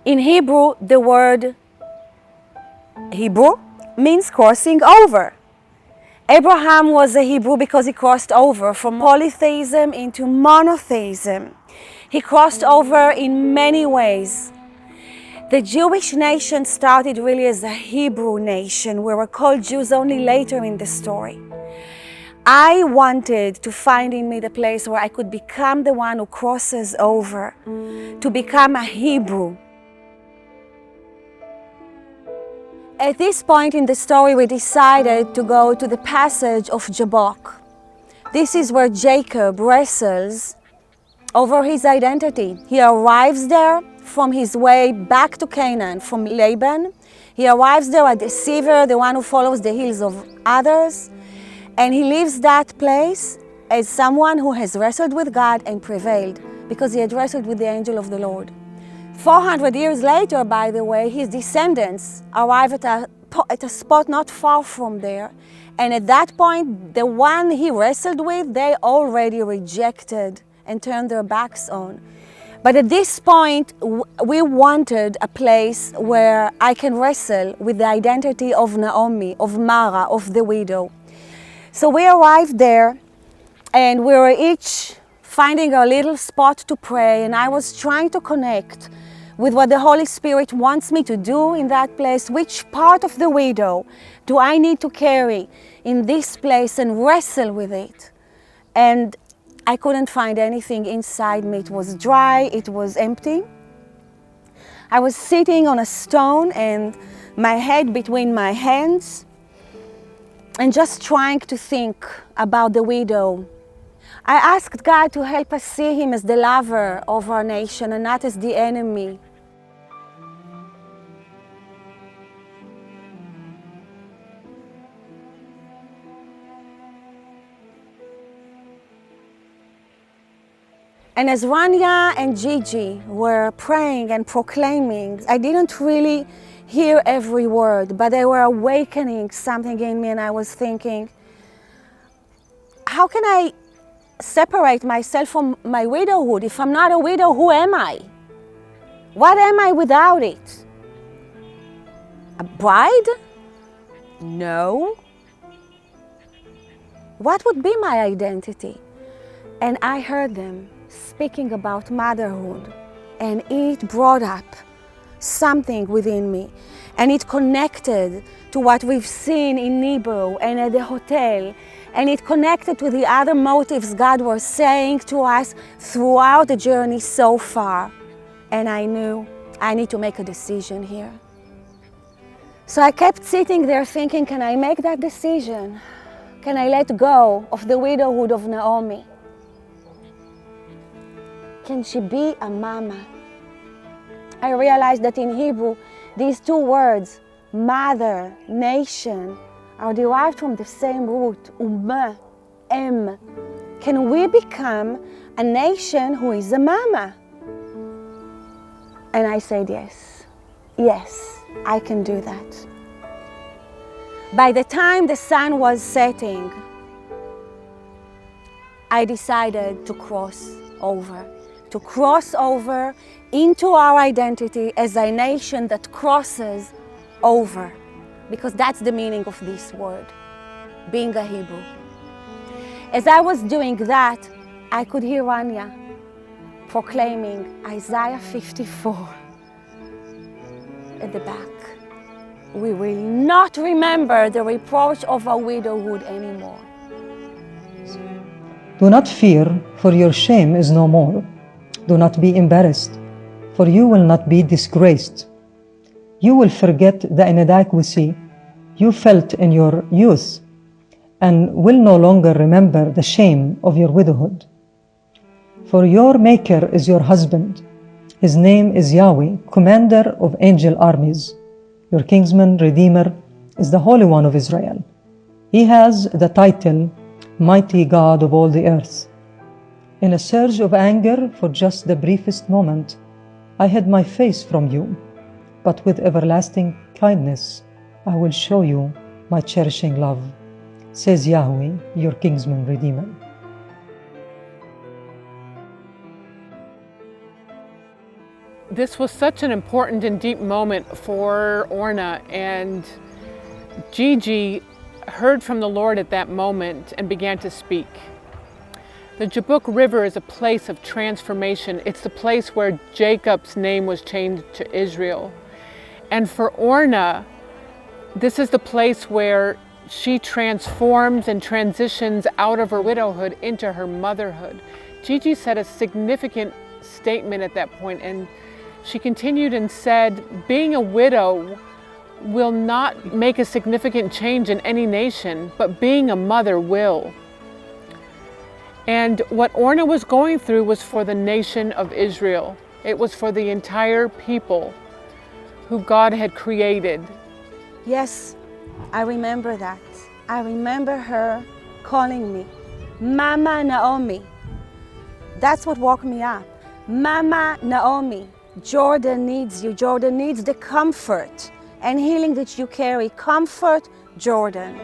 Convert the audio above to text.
In Hebrew, the word Hebrew means crossing over. Abraham was a Hebrew because he crossed over from polytheism into monotheism. He crossed over in many ways. The Jewish nation started really as a Hebrew nation. We were called Jews only later in the story. I wanted to find in me the place where I could become the one who crosses over, to become a Hebrew. At this point in the story, we decided to go to the passage of Jabbok. This is where Jacob wrestles over his identity. He arrives there from his way back to Canaan from Laban. He arrives there a deceiver, the one who follows the heels of others. And he leaves that place as someone who has wrestled with God and prevailed because he had wrestled with the angel of the Lord. 400 years later, by the way, his descendants arrive at a spot not far from there. And at that point, the one he wrestled with, they already rejected and turned their backs on. But at this point, we wanted a place where I can wrestle with the identity of Naomi, of Mara, of the widow. So we arrived there, and we were each finding a little spot to pray, and I was trying to connect with what the Holy Spirit wants me to do in that place. Which part of the widow do I need to carry in this place and wrestle with it? And I couldn't find anything inside me. It was dry, it was empty. I was sitting on a stone and my head between my hands and just trying to think about the widow. I asked God to help us see him as the lover of our nation and not as the enemy. And as Rania and Gigi were praying and proclaiming, I didn't really hear every word, but they were awakening something in me, and I was thinking, how can I separate myself from my widowhood? If I'm not a widow, who am I? What am I without it? A bride? No. What would be my identity? And I heard them speaking about motherhood, and it brought up something within me, and it connected to what we've seen in Nebo and at the hotel, and it connected to the other motives God was saying to us throughout the journey so far. And I knew I need to make a decision here. So I kept sitting there thinking, can I make that decision? Can I let go of the widowhood of Naomi? Can she be a mama? I realized that in Hebrew, these two words, mother, nation, are derived from the same root, ummah, em. Can we become a nation who is a mama? And I said yes. Yes, I can do that. By the time the sun was setting, I decided to cross over into our identity as a nation that crosses over, because that's the meaning of this word, being a Hebrew. As I was doing that, I could hear Rania proclaiming Isaiah 54 at the back. We will not remember the reproach of our widowhood anymore. Do not fear, for your shame is no more. Do not be embarrassed, for you will not be disgraced. You will forget the inadequacy you felt in your youth, and will no longer remember the shame of your widowhood. For your Maker is your husband. His name is Yahweh, commander of angel armies. Your kinsman, Redeemer, is the Holy One of Israel. He has the title, Mighty God of all the earth. In a surge of anger for just the briefest moment, I hid my face from you, but with everlasting kindness, I will show you my cherishing love, says Yahweh, your kinsman Redeemer. This was such an important and deep moment for Orna, and Gigi heard from the Lord at that moment and began to speak. The Jabbok River is a place of transformation. It's the place where Jacob's name was changed to Israel. And for Orna, this is the place where she transforms and transitions out of her widowhood into her motherhood. Gigi said a significant statement at that point, and she continued and said, being a widow will not make a significant change in any nation, but being a mother will. And what Orna was going through was for the nation of Israel. It was for the entire people who God had created. Yes, I remember that. I remember her calling me Mama Naomi. That's what woke me up. Mama Naomi, Jordan needs you. Jordan needs the comfort and healing that you carry. Comfort Jordan.